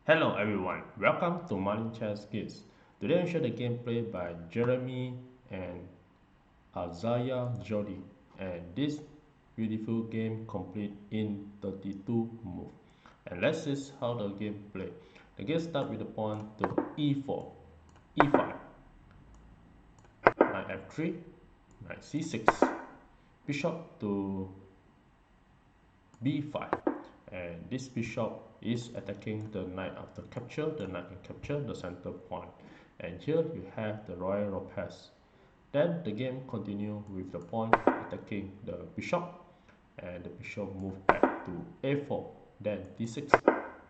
Hello everyone, welcome to Marticio Skills. Today I share the gameplay by Jeremy and Azarya Jodi, and this beautiful game complete in 32 moves. And let's see how the game play. The game start with the pawn to e4, e5, knight f3, knight c6, bishop to b5, and this bishop is attacking the knight after capture. The knight can capture the center point, and here you have the royal Lopez. Then the game continue with the pawn attacking the bishop, and the bishop move back to a4. Then d6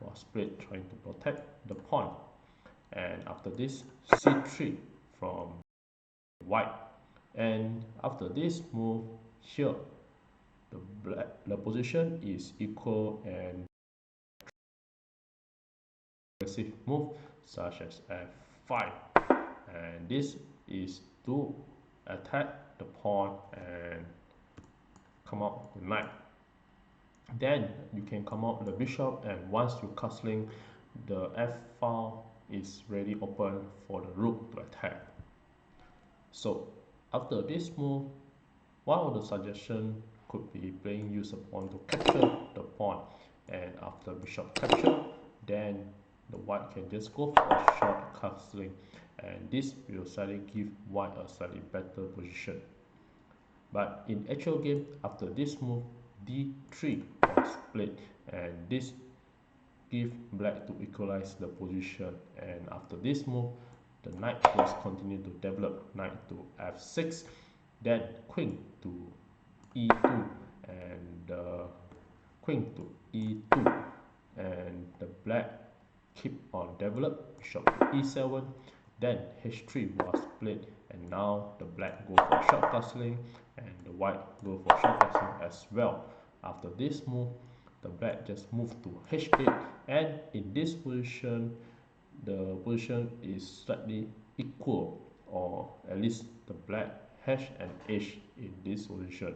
was played trying to protect the pawn, and after this c3 from white. And after this move here, the position is equal, and aggressive move such as f5, and this is to attack the pawn and come out the knight. Then you can come out the bishop, and once you castling, the f file is ready open for the rook to attack. So after this move, one of the suggestions could be playing use a pawn to capture the pawn, and after bishop capture, then the white can just go for a short castling, and this will slightly give white a slightly better position. But in actual game, after this move, d3 was played, and this give black to equalize the position. And after this move, the knight was continue to develop, knight to f6, then queen to e2, and queen to e2, and the black keep on develop, bishop to e7, then h3 was played, and now the black go for short castling, and the white go for short castling as well. After this move, the black just move to h8, and in this position, the position is slightly equal, or at least the black h and h in this position.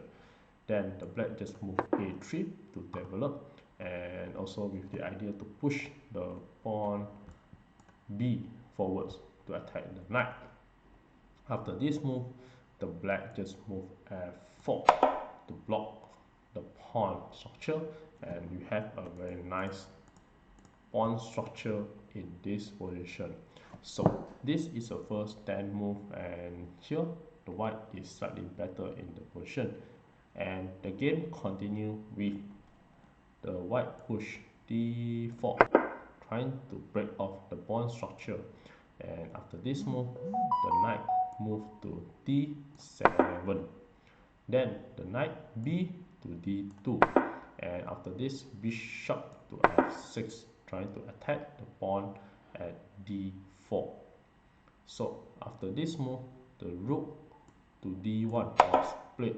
Then the black just move a3 to develop, and also with the idea to push the pawn b forwards to attack the knight. After this move, the black just move f4 to block the pawn structure, and you have a very nice pawn structure in this position. So this is the first 10 move, and here the white is slightly better in the position, and the game continue with the white push d4, trying to break off the pawn structure. And after this move, the knight move to d7, then the knight b to d2, and after this bishop to f6, trying to attack the pawn at d4. So after this move, the rook to d1 was played,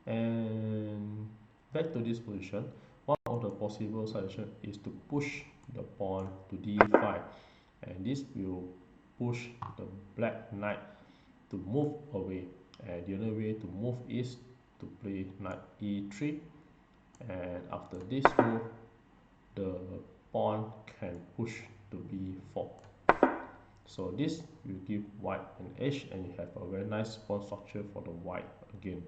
and back to this position. One of the possible solutions is to push the pawn to d5, and this will push the black knight to move away, and the other way to move is to play knight e3, and after this move, the pawn can push to b4. So this will give white an edge, and you have a very nice pawn structure for the white again.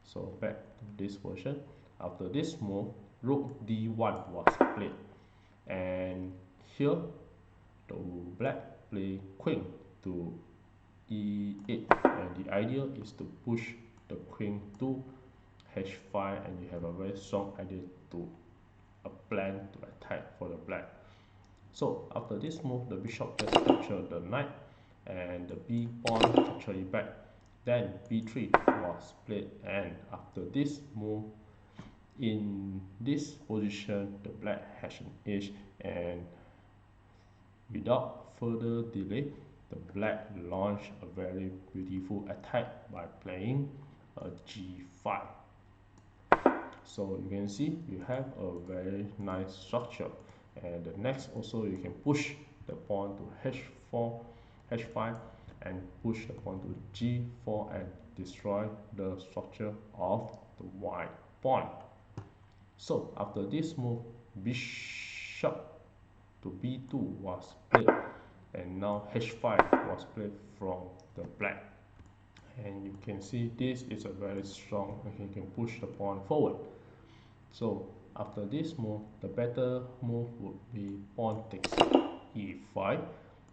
So back to this position. After this move, rook d1 was played, and here the black play queen to e8, and the idea is to push the queen to h5, and you have a very strong idea to a plan to attack for the black. So after this move, the bishop just capture the knight, and the b pawn capture it back. Then b3 was played, and after this move, in this position, the black has an edge, and without further delay, the black launched a very beautiful attack by playing a g5. So you can see you have a very nice structure, and the next also you can push the pawn to h4, h5, and push the pawn to g4 and destroy the structure of the white pawn. So after this move, bishop bishop to b2 was played, and now h5 was played from the black. And you can see this is a very strong, and you can push the pawn forward. So after this move, the better move would be pawn takes e5.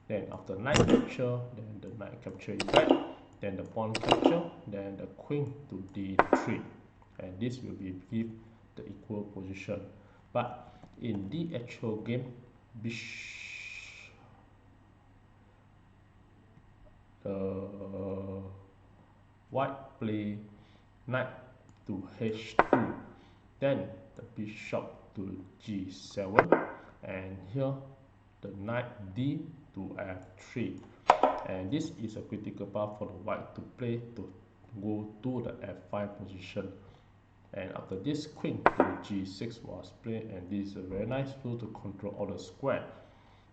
Then after knight capture, then the knight capture e5, then the pawn capture, then the queen to d3, and this will be give the equal position. But in the actual game, white play knight to h2, then the bishop to g7, and here the knight d to f3, and this is a critical path for the white to play to go to the f5 position. And after this, queen to g6 was played, and this is a very nice tool to control all the square.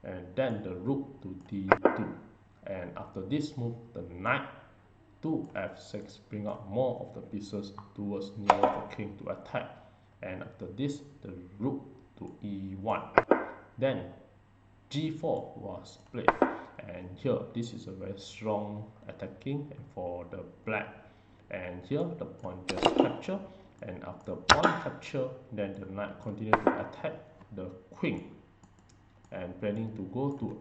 And then the rook to d2, and after this move, the knight to f6 bring up more of the pieces towards near the king to attack. And after this, the rook to e1, then g4 was played, and here this is a very strong attacking for the black. And here the pawn just capture, and after pawn capture, then the knight continue to attack the queen and planning to go to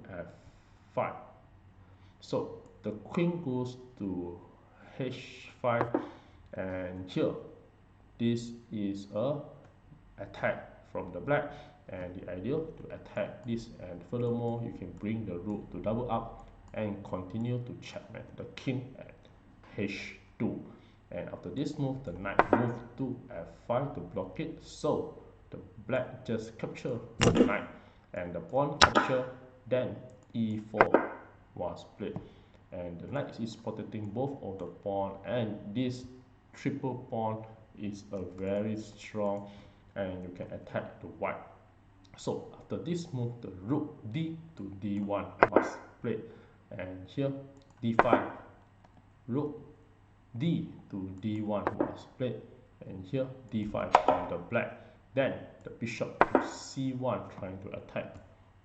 f5. So the queen goes to h5, and here this is a attack from the black, and the idea to attack this, and furthermore you can bring the rook to double up and continue to checkmate the king at h2. And after this move, the knight move to f5 to block it, so the black just capture the knight and the pawn capture, then e4 was played, and the knight is protecting both of the pawn, and this triple pawn is a very strong, and you can attack the white. So after this move, the rook d to d1 was played, and here d5, rook d to d1 was played, and here d5 from the black, then the bishop to c1 trying to attack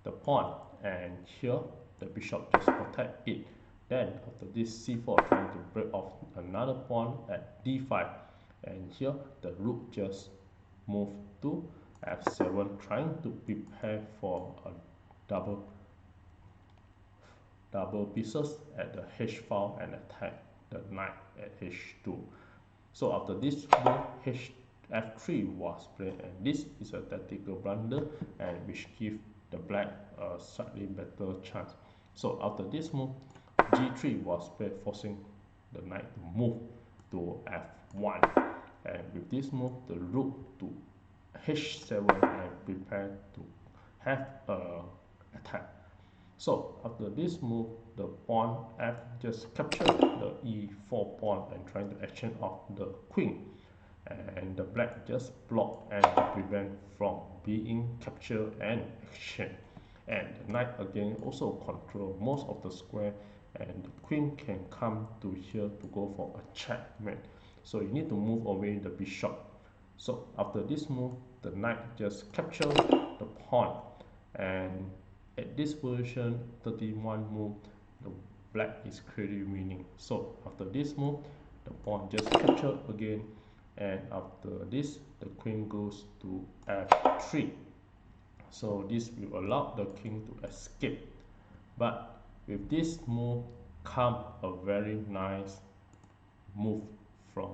the pawn, and here the bishop just protect it. Then after this, c4 trying to break off another pawn at d5, and here the rook just move to f7 trying to prepare for a double pieces at the h file and attack the knight at h2. So after this move, f3 was played, and this is a tactical blunder, and which give the black a slightly better chance. So after this move, g3 was played, forcing the knight to move to f1, and with this move, the rook to h7 and prepare to have a attack. So after this move, the pawn f just captured the e4 pawn and trying to exchange off the queen, and the black just block and prevent from being captured and exchanged. And the knight again also control most of the square, and the queen can come to here to go for a checkmate. So you need to move away the bishop. So after this move, the knight just capture the pawn, and at this position 31 move, the black is clearly winning. So after this move, the pawn just capture again, and after this, the queen goes to f3. So this will allow the king to escape. But with this move come a very nice move from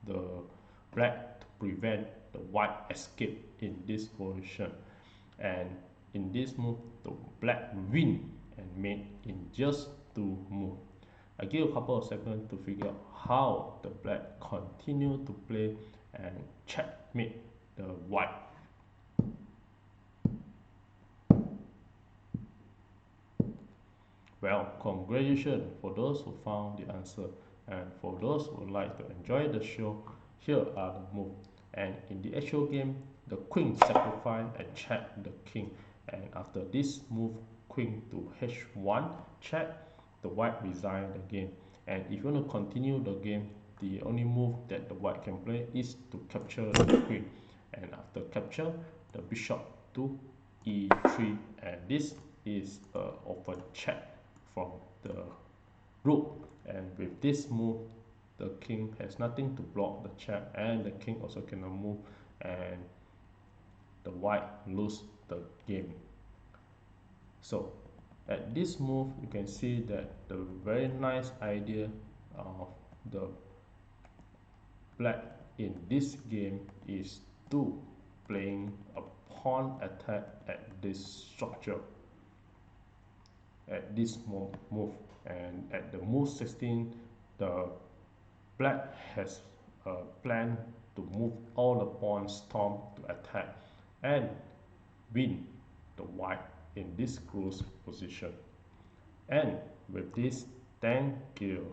the black to prevent the white escape in this position. And in this move, the black win and made in just 2 moves. I give a couple of seconds to figure out how the black continue to play and checkmate the white. Well, congratulations for those who found the answer, and for those who would like to enjoy the show, here are the moves. And in the actual game, the queen sacrifice and check the king, and after this move, queen to h1 check, the white resign the game. And if you want to continue the game, the only move that the white can play is to capture the queen, and after capture, the bishop to e3, and this is a open check from the rook. And with this move, the king has nothing to block the check, and the king also cannot move, and the white lose the game. So at this move, you can see that the very nice idea of the black in this game is to playing a pawn attack at this structure, at this move. And at the move 16, the black has a plan to move all the pawn storm to attack and win the white in this close position. And with this, thank you.